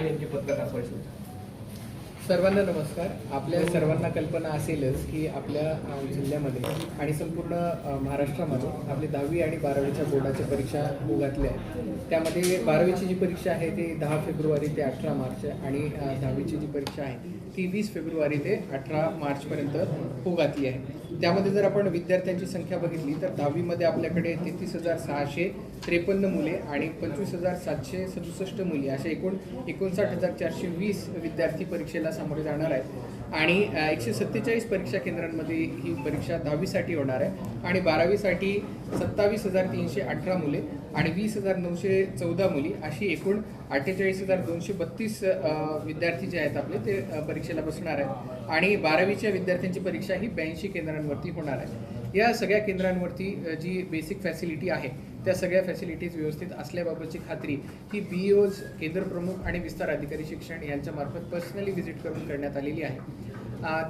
काय नेमकी पत्रकार परिषद? सर्वांना नमस्कार. आपल्या सर्वांना कल्पना असेलच की आपल्या जिल्ह्यामध्ये आणि संपूर्ण महाराष्ट्रामध्ये आपली 10वी आणि 12वीच्या बोर्डाच्या परीक्षा होऊ घातल्या आहेत. त्यामध्ये 12वीची जी परीक्षा आहे ती 10 फेब्रुवारी ते 18 मार्च आणि 10वीची जी परीक्षा आहे ती 20 फेब्रुवारी ते 18 मार्चपर्यंत होऊ घातली आहे. त्यामध्ये जर आपण विद्यार्थ्यांची संख्या बघितली तर 10वीमध्ये आपल्याकडे 33,653 मुले आणि 25,767 मुली अशा एकूण 59,420 विद्यार्थी परीक्षेला सामोरे जाणार आहेत आणि 147 परीक्षा केंद्रांमध्ये ही परीक्षा 10वीसाठी होणार आहे आणि 12वीसाठी 27,318 मुले आणि 20,914 मुली अशी एकूण 48,232 विद्यार्थी जे आहेत आपले ते परीक्षेला बसणार आहेत आणि 12वीच्या विद्यार्थ्यांची परीक्षा ही 82 केंद्रांवरती होणार आहे. या सगळ्या केंद्रांवरती जी बेसिक फॅसिलिटी आहे त्या सगळ्या फॅसिलिटीज व्यवस्थित असल्याबाबतची खात्री ही BEOs केंद्र प्रमुख आणि विस्तार अधिकारी शिक्षण यांच्यामार्फत पर्सनली व्हिजिट करून करण्यात आलेली आहे.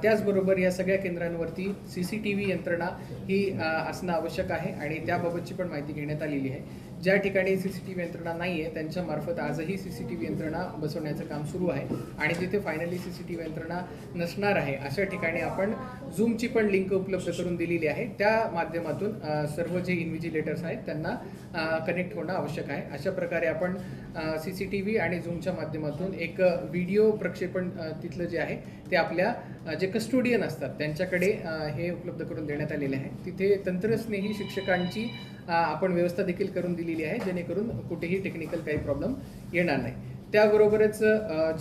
त्याचबरोबर या सगळ्या केंद्रांवरती CCTV यंत्रणा ही असणं आवश्यक आहे आणि त्याबाबतची पण माहिती घेण्यात आलेली आहे. ज्या ठिकाणी CCTV यंत्रणा नाही आहे त्यांच्यामार्फत आजही CCTV यंत्रणा बसवण्याचं काम सुरू आहे आणि जिथे फायनली CCTV यंत्रणा नसणार आहे अशा ठिकाणी आपण Zoomची पण लिंक उपलब्ध करून दिलेली आहे. त्या माध्यमातून सर्व जे इन्व्हिजिलेटर्स आहेत त्यांना कनेक्ट होणं आवश्यक आहे. अशा प्रकारे आपण CCTV आणि Zoomच्या माध्यमातून एक व्हिडिओ प्रक्षेपण तिथलं जे आहे ते आपल्या जे कस्टोडियन असतात त्यांच्याकडे हे उपलब्ध करून देण्यात आलेले आहे. तिथे तंत्रस्नेही शिक्षकांची आपण व्यवस्था देखील करून दिलेली आहे जेणेकरून कुठेही टेक्निकल काही प्रॉब्लेम येणार नाही. त्याबरोबरच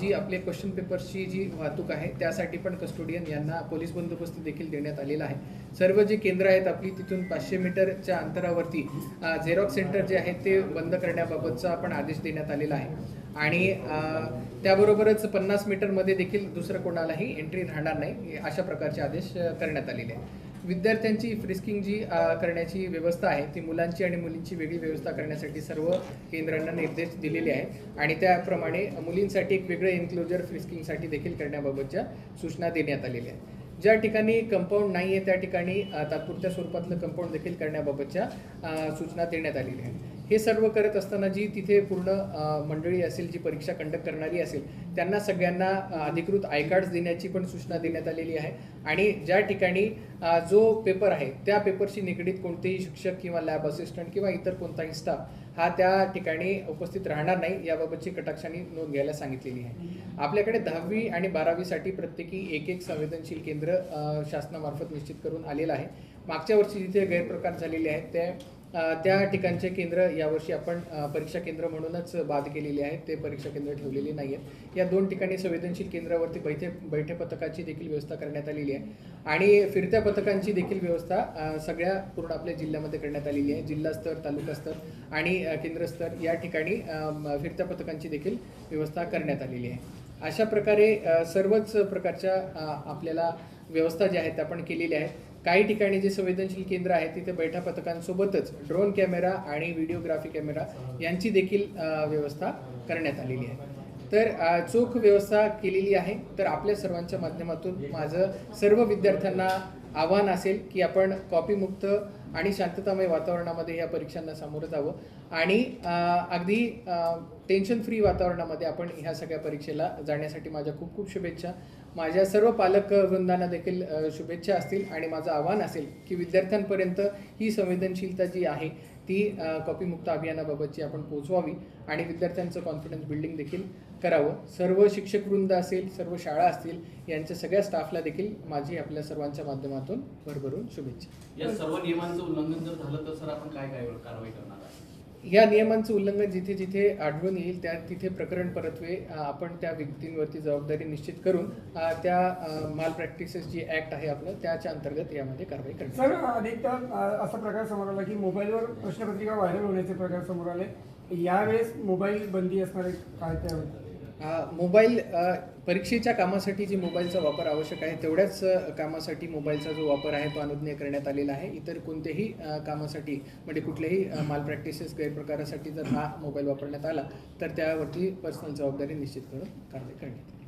जी आपले क्वेश्चन पेपर्सची जी वाहतूक आहे त्यासाठी पण कस्टोडियन यांना पोलीस बंदोबस्त देखील देण्यात आलेला आहे. सर्व जे केंद्र आहेत आपली तिथून 500 मीटरच्या अंतरावरती झेरॉक्स सेंटर जे आहे ते बंद करण्याबाबतचा पण आदेश देण्यात आलेला आहे आणि त्याबरोबरच 50 मीटरमध्ये देखील दुसरं कोणालाही एंट्री राहणार नाही अशा प्रकारचे आदेश करण्यात आलेले आहेत. विद्यार्थ्यांची फ्रिस्किंग जी करण्याची व्यवस्था आहे ती मुलांची आणि मुलींची वेगळी व्यवस्था करण्यासाठी सर्व केंद्रांना निर्देश दिलेले आहेत आणि त्याप्रमाणे मुलींसाठी एक वेगळं एन्क्लोजर फ्रिस्किंगसाठी देखील करण्याबाबतच्या सूचना देण्यात आलेल्या आहेत. ज्या ठिकाणी कंपाऊंड नाही आहे त्या ठिकाणी तात्पुरत्या स्वरूपातलं कंपाऊंड देखील करण्याबाबतच्या सूचना देण्यात आलेल्या आहेत. हे सर्व करत असताना जी तिथे पूर्ण मंडळी असेल जी परीक्षा कंडक्ट करणारी असेल त्यांना सगळ्यांना अधिकृत आय कार्ड्स देण्याची पण सूचना देण्यात आलेली आहे आणि ज्या ठिकाणी जो पेपर आहे त्या पेपरशी निगडीत कोणतेही शिक्षक किंवा लॅब असिस्टंट किंवा इतर कोणताही स्टाफ हा त्या ठिकाणी उपस्थित राहणार नाही याबाबतची कटाक्षाने नोंद घ्यायला सांगितलेली आहे. आपल्याकडे 10वी आणि 12वीसाठी प्रत्येकी एक संवेदनशील केंद्र शासनामार्फत निश्चित करून आलेलं आहे. मागच्या वर्षी जिथे गैरप्रकार झालेले आहेत त्या ठिकाणचे केंद्र यावर्षी आपण परीक्षा केंद्र म्हणूनच बाद केलेले आहेत. ते परीक्षा केंद्र ठेवलेली नाही आहेत. या 2 ठिकाणी संवेदनशील केंद्रावरती बैठे पथकाची देखील व्यवस्था करण्यात आलेली आहे आणि फिरत्या पथकांची देखील व्यवस्था सगळ्या पूर्ण आपल्या जिल्ह्यामध्ये करण्यात आलेली आहे. जिल्हा स्तर, तालुका स्तर आणि केंद्र स्तर या ठिकाणी फिरत्या पथकांची देखील व्यवस्था करण्यात आलेली आहे. अशा प्रकारे सर्वच प्रकारच्या आपल्याला व्यवस्था ज्या आहेत आपण केलेल्या आहेत. काही ठिकाणी जे संवेदनशील केंद्र आहे तिथे बैठा पथकांसोबतच ड्रोन कॅमेरा आणि व्हिडिओग्राफी कॅमेरा यांची देखील व्यवस्था करण्यात आलेली आहे. तर चोख व्यवस्था केलेली आहे. तर आपल्या सर्वांच्या माध्यमातून माझं सर्व विद्यार्थ्यांना आव्हान असेल की आपण कॉपीमुक्त आणि शांततामय वातावरणामध्ये या परीक्षांना सामोरं जावं आणि अगदी टेन्शन फ्री वातावरणामध्ये आपण ह्या सगळ्या परीक्षेला जाण्यासाठी माझ्या खूप खूप शुभेच्छा. माझ्या सर्व पालक वृंदांना देखील शुभेच्छा असतील आणि माझं आव्हान असेल की विद्यार्थ्यांपर्यंत ही संवेदनशीलता जी आहे ती कॉपीमुक्त अभियानाबाबतची आपण पोहोचवावी आणि विद्यार्थ्यांचं कॉन्फिडन्स बिल्डिंग देखील करावं. सर्व शिक्षकवृंद असेल, सर्व शाळा असतील यांच्या सगळ्या स्टाफला देखील माझी आपल्या सर्वांच्या माध्यमातून भरभरून शुभेच्छा. या सर्व नियमांचं उल्लंघन जर झालं तर सर आपण काय कारवाई करणार आहे? या नियमांचं उल्लंघन जिथे जिथे आढळून येईल तिथे प्रकरण परत्वे आपण त्या व्यक्तींवरती जबाबदारी निश्चित करून त्या माल प्रॅक्टिसेस जी ऍक्ट आहे आपलं त्याच्या अंतर्गत यामध्ये कारवाई करणार. सर, अनेकदा असा प्रकार समोर आला की मोबाईलवर प्रश्नपत्रिका व्हायरल होण्याचे प्रकार समोर आले. यावेळेस मोबाईल बंदी असणार आहे काय त्यावर? मोबाईल परीक्षेच्या कामासाठी जी मोबाईलचा वापर आवश्यक आहे तेवढ्याच कामासाठी मोबाईलचा जो वापर आहे तो अनुज्ञेय करण्यात आलेला आहे. इतर कोणत्याही कामासाठी म्हणजे कुठल्याही माल प्रॅक्टिसेस गैरप्रकारासाठी जर हा मोबाईल वापरण्यात आला तर त्यावरती पर्सनल जबाबदारी निश्चित करून कारवाई करण्यात येईल.